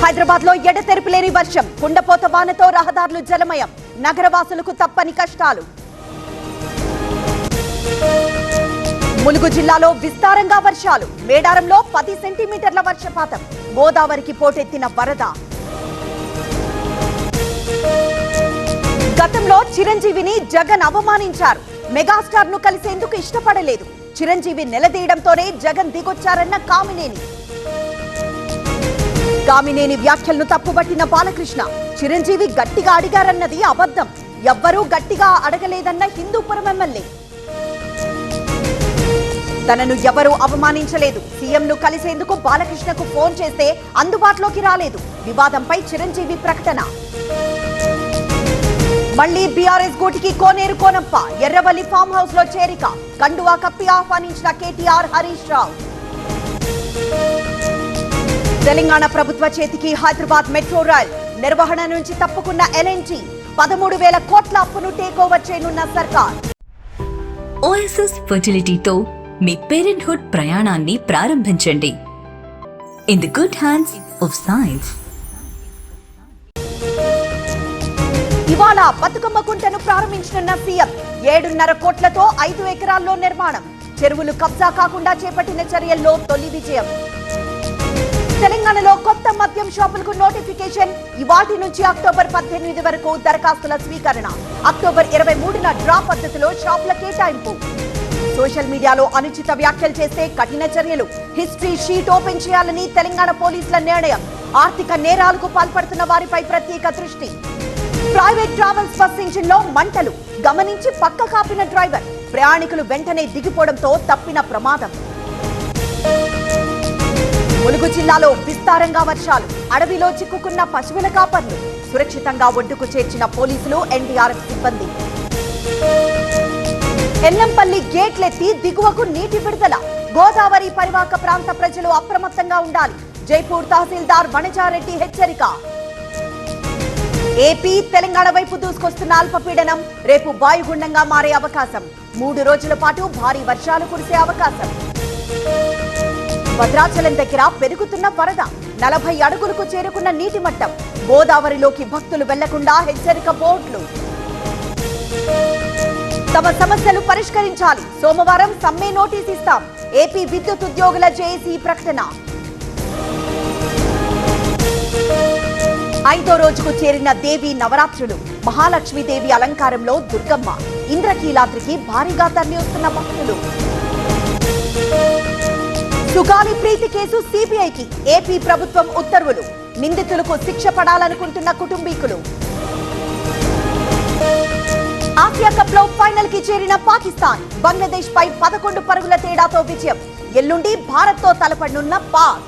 హైదరాబాద్ లో ఎడతెరిపిలేని వర్షం, కుండపోత వానతో రహదారులు జలమయం, నగరవాసులకు తప్పని కష్టాలు. ములుగు జిల్లాలో విస్తారంగా వర్షాలు, మేడారంలో 10 సెంటీమీటర్ల వర్షపాతం, గోదావరికి పోటెత్తిన వరద. గతంలో చిరంజీవిని జగన్ అవమానించారు. మెగాస్టార్ ను కలిసేందుకు ఇష్టపడలేదు. చిరంజీవి నిలదీయడంతోనే జగన్ దిగొచ్చారన్న కామినేని వ్యాఖ్యలను తప్పుబట్టిన బాలకృష్ణ, చిరంజీవి గట్టిగా అడిగారన్నది అబద్ధం, ఎవ్వరూ గట్టిగా అడగలేదన్న హిందూపురం ఎమ్మెల్యే. తనను ఎవరూ అవమానించలేదు. సీఎంను కలిసేందుకు బాలకృష్ణకు ఫోన్ చేస్తే అందుబాటులోకి రాలేదు. వివాదంపై చిరంజీవి ప్రకటన. మళ్లీ బీఆర్ఎస్ గూటికి కోనేరు కోనప్ప, ఎర్రవల్లి ఫామ్ హౌస్ లో చేరిక, కండువా కప్పి ఆహ్వానించిన కేటీఆర్, హరీష్ రావు. తెలంగాణ ప్రభుత్వ చేతికి హైదరాబాద్ మెట్రో రైల్, నిర్వహణ నుంచి తప్పుకున్న ఎల్ఎన్టీ, 13,000 కోట్ల అప్పును టేక్ ఓవర్ చేయనున్న సర్కార్. ఓఎస్ఎస్ ఫర్టిలిటీతో మీ పేరెంట్హుడ్ ప్రయాణాన్ని ప్రారంభించండి. In the good hands of science. ఇవాళ బతుకమ్మ కుంటను ప్రారంభించనున్న సీఎం. 7.5 కోట్లతో 5 ఎకరాల్లో నిర్మాణం. చెరువులు కబ్జా కాకుండా చేపట్టిన చర్యల్లో తొలి విజయం. తెలంగాణలో కొత్త మద్యం షాపులకు నోటిఫికేషన్. ఇవాటి నుంచి అక్టోబర్ 18 వరకు దరఖాస్తుల స్వీకరణ. అక్టోబర్ 23న డ్రా పద్ధతిలో షాపుల కేటాయింపు. సోషల్ మీడియాలో అనుచిత వ్యాఖ్యలు చేస్తే కఠిన చర్యలు. హిస్టరీ షీట్ ఓపెన్ చేయాలని తెలంగాణ పోలీసుల నిర్ణయం. ఆర్థిక నేరాలకు పాల్పడుతున్న వారిపై ప్రత్యేక దృష్టి. ప్రైవేట్ ట్రావెల్స్ బస్ ఇంజిన్ లో మంటలు, గమనించి పక్క కాపిన డ్రైవర్. ప్రయాణికులు వెంటనే దిగిపోవడంతో తప్పిన ప్రమాదం. ములుగు జిల్లాలో విస్తారంగా వర్షాలు, అడవిలో చిక్కుకున్న పశువుల కాపర్లు. సురక్షితంగా ఒడ్డుకు చేర్చిన పోలీసులు, ఎన్డీఆర్ఎఫ్ సిబ్బంది. ఎల్లంపల్లి గేట్లెత్తి దిగువకు నీటి విడుదల. గోదావరి పరివాహక ప్రాంత ప్రజలు అప్రమత్తంగా ఉండాలి. జైపూర్ తహసీల్దార్ వనజారెడ్డి హెచ్చరిక. ఏపీ, తెలంగాణ వైపు దూసుకొస్తున్న అల్పపీడనం రేపు వాయుగుండంగా మారే అవకాశం. 3 రోజుల పాటు భారీ వర్షాలు కురిసే అవకాశం. భద్రాచలం దగ్గర పెరుగుతున్న వరద, 40 అడుగులకు చేరుకున్న నీటి మట్టం. గోదావరిలోకి భక్తులు వెళ్లకుండా హెచ్చరిక బోర్డులు. తమ సమస్యలు పరిష్కరించాలి, సోమవారం సమ్మె నోటీస్ ఇస్తాం. ఏపీ విద్యుత్ ఉద్యోగుల జేఏసీ ప్రకటన. 5వ రోజుకు చేరిన దేవి నవరాత్రులు. మహాలక్ష్మీదేవి అలంకారంలో దుర్గమ్మ. ఇంద్రకీలాద్రికి భారీగా తరలివస్తున్న భక్తులు. సుగాలి ప్రీతి కేసు సిబిఐకి ఏపీ ప్రభుత్వం ఉత్తర్వులు. నిందితులకు శిక్ష పడాలనుకుంటున్న కుటుంబీకులు. ఆసియా కప్ లో ఫైనల్ కి చేరిన పాకిస్తాన్. బంగ్లాదేశ్ పై 11 పరుగుల తేడాతో విజయం. ఎల్లుండి భారత్ తో తలపడనున్న పాక్.